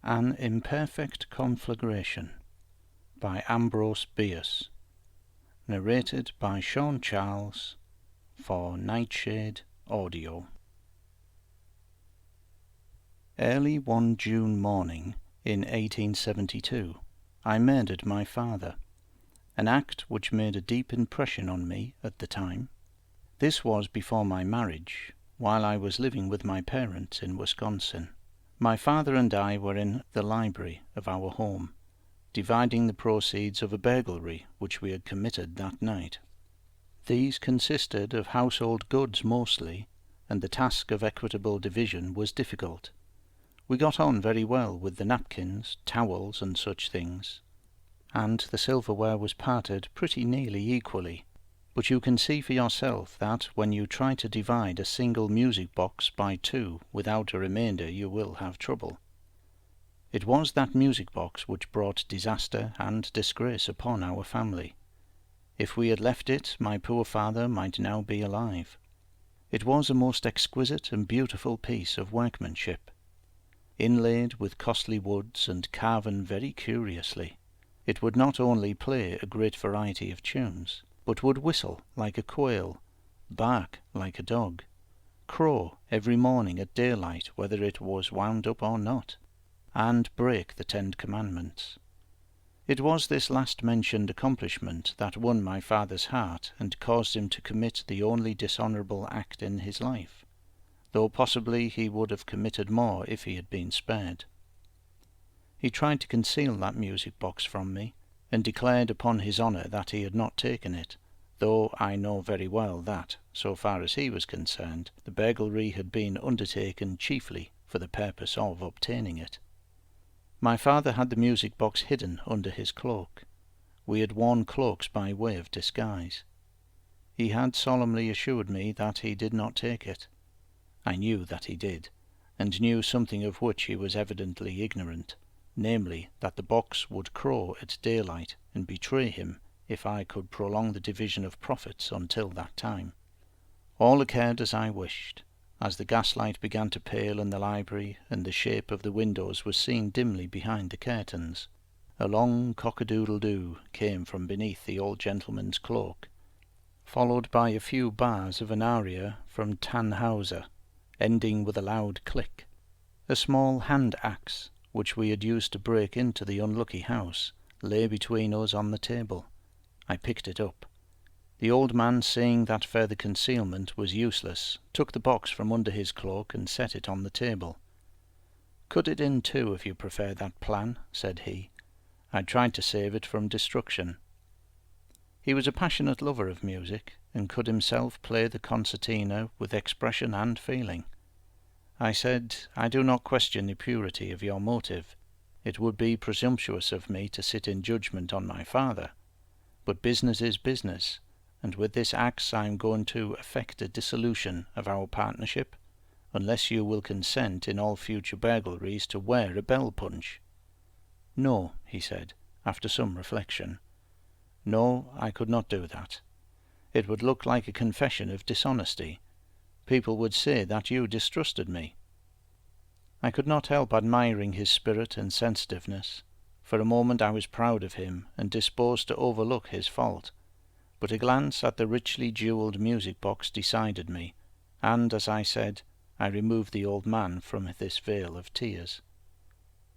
An Imperfect Conflagration by Ambrose Bierce. Narrated by Sean Charles for Nightshade Audio. Early one June morning in 1872 I murdered my father, an act which made a deep impression on me at the time. This was before my marriage, while I was living with my parents in Wisconsin. My father and I were in the library of our home, dividing the proceeds of a burglary which we had committed that night. These consisted of household goods mostly, and the task of equitable division was difficult. We got on very well with the napkins, towels, and such things, and the silverware was parted pretty nearly equally. But you can see for yourself that when you try to divide a single music box by two without a remainder, you will have trouble. It was that music box which brought disaster and disgrace upon our family. If we had left it, my poor father might now be alive. It was a most exquisite and beautiful piece of workmanship, inlaid with costly woods and carven very curiously. It would not only play a great variety of tunes, but would whistle like a quail, bark like a dog, crow every morning at daylight whether it was wound up or not, and break the 10 Commandments. It was this last-mentioned accomplishment that won my father's heart and caused him to commit the only dishonourable act in his life, though possibly he would have committed more if he had been spared. He tried to conceal that music box from me, and declared upon his honour that he had not taken it, though I know very well that, so far as he was concerned, the burglary had been undertaken chiefly for the purpose of obtaining it. My father had the music box hidden under his cloak. We had worn cloaks by way of disguise. He had solemnly assured me that he did not take it. I knew that he did, and knew something of which he was evidently ignorant, namely, that the box would crow at daylight and betray him if I could prolong the division of profits until that time. All occurred as I wished. As the gaslight began to pale in the library, and the shape of the windows was seen dimly behind the curtains, a long cock-a-doodle-doo came from beneath the old gentleman's cloak, followed by a few bars of an aria from Tannhauser, ending with a loud click. A small hand-axe, which we had used to break into the unlucky house, lay between us on the table. I picked it up. The old man, seeing that further concealment was useless, took the box from under his cloak and set it on the table. "Cut it in two if you prefer that plan," said he. I tried to save it from destruction. He was a passionate lover of music, and could himself play the concertina with expression and feeling. I said, "I do not question the purity of your motive. It would be presumptuous of me to sit in judgment on my father. But business is business, and with this axe I am going to effect a dissolution of our partnership, unless you will consent in all future burglaries to wear a bell-punch." "No," he said, after some reflection. "No, I could not do that. It would look like a confession of dishonesty. People would say that you distrusted me." I could not help admiring his spirit and sensitiveness. For a moment I was proud of him, and disposed to overlook his fault. But a glance at the richly jewelled music box decided me, and, as I said, I removed the old man from this vale of tears.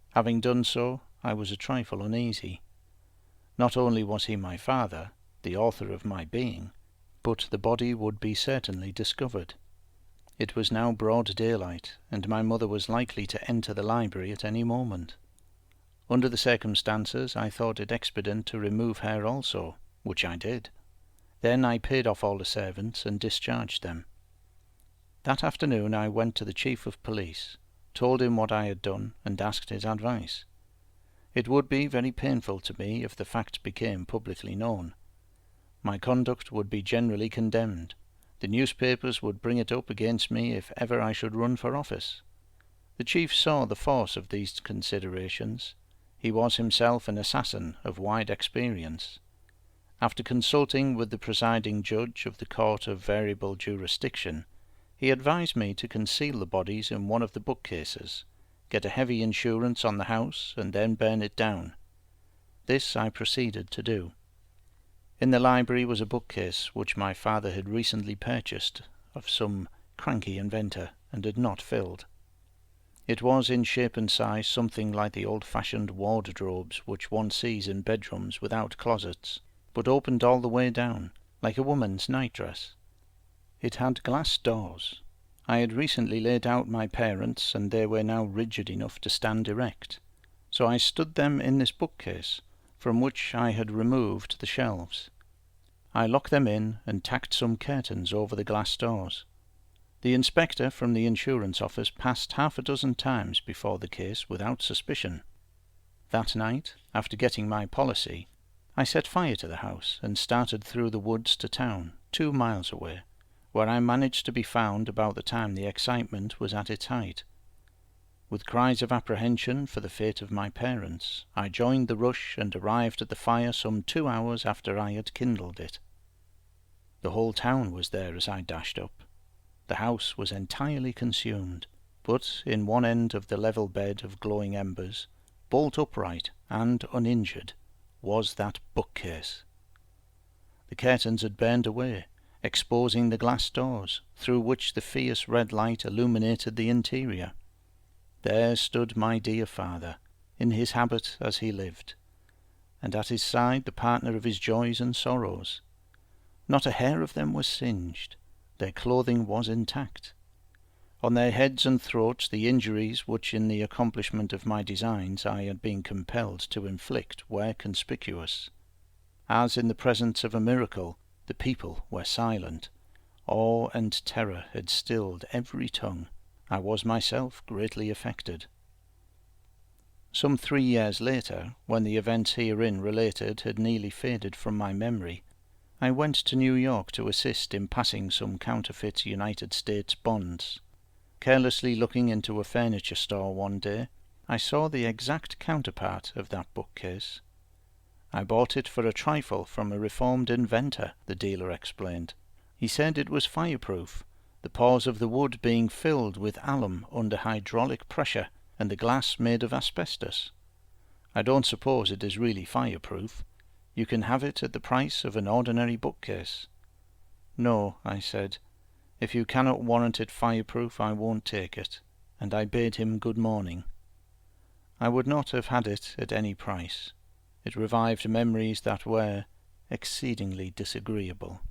Having done so, I was a trifle uneasy. Not only was he my father, the author of my being, but the body would be certainly discovered. It was now broad daylight, and my mother was likely to enter the library at any moment. Under the circumstances, I thought it expedient to remove her also, which I did. Then I paid off all the servants and discharged them. That afternoon I went to the chief of police, told him what I had done, and asked his advice. It would be very painful to me if the fact became publicly known. My conduct would be generally condemned. The newspapers would bring it up against me if ever I should run for office. The chief saw the force of these considerations. He was himself an assassin of wide experience. After consulting with the presiding judge of the Court of Variable Jurisdiction, he advised me to conceal the bodies in one of the bookcases, get a heavy insurance on the house, and then burn it down. This I proceeded to do. In the library was a bookcase which my father had recently purchased of some cranky inventor, and had not filled. It was in shape and size something like the old-fashioned wardrobes which one sees in bedrooms without closets, but opened all the way down, like a woman's nightdress. It had glass doors. I had recently laid out my parents, and they were now rigid enough to stand erect, so I stood them in this bookcase, from which I had removed the shelves. I locked them in, and tacked some curtains over the glass doors. The inspector from the insurance office passed half a dozen times before the case without suspicion. That night, after getting my policy, I set fire to the house and started through the woods to town, 2 miles away, where I managed to be found about the time the excitement was at its height. With cries of apprehension for the fate of my parents, I joined the rush and arrived at the fire some 2 hours after I had kindled it. The whole town was there as I dashed up. The house was entirely consumed, but in one end of the level bed of glowing embers, bolt upright and uninjured, was that bookcase. The curtains had burned away, exposing the glass doors, through which the fierce red light illuminated the interior. There stood my dear father, in his habit as he lived, and at his side the partner of his joys and sorrows. Not a hair of them was singed. Their clothing was intact. On their heads and throats the injuries which in the accomplishment of my designs I had been compelled to inflict were conspicuous. As in the presence of a miracle, the people were silent. Awe and terror had stilled every tongue. I was myself greatly affected. Some 3 years later, when the events herein related had nearly faded from my memory, I went to New York to assist in passing some counterfeit United States bonds. Carelessly looking into a furniture store one day, I saw the exact counterpart of that bookcase. I bought it for a trifle from a reformed inventor, the dealer explained. He said it was fireproof, the pores of the wood being filled with alum under hydraulic pressure, and the glass made of asbestos. I don't suppose it is really fireproof. You can have it at the price of an ordinary bookcase. No, I said, if you cannot warrant it fireproof, I won't take it, and I bade him good morning. I would not have had it at any price. It revived memories that were exceedingly disagreeable.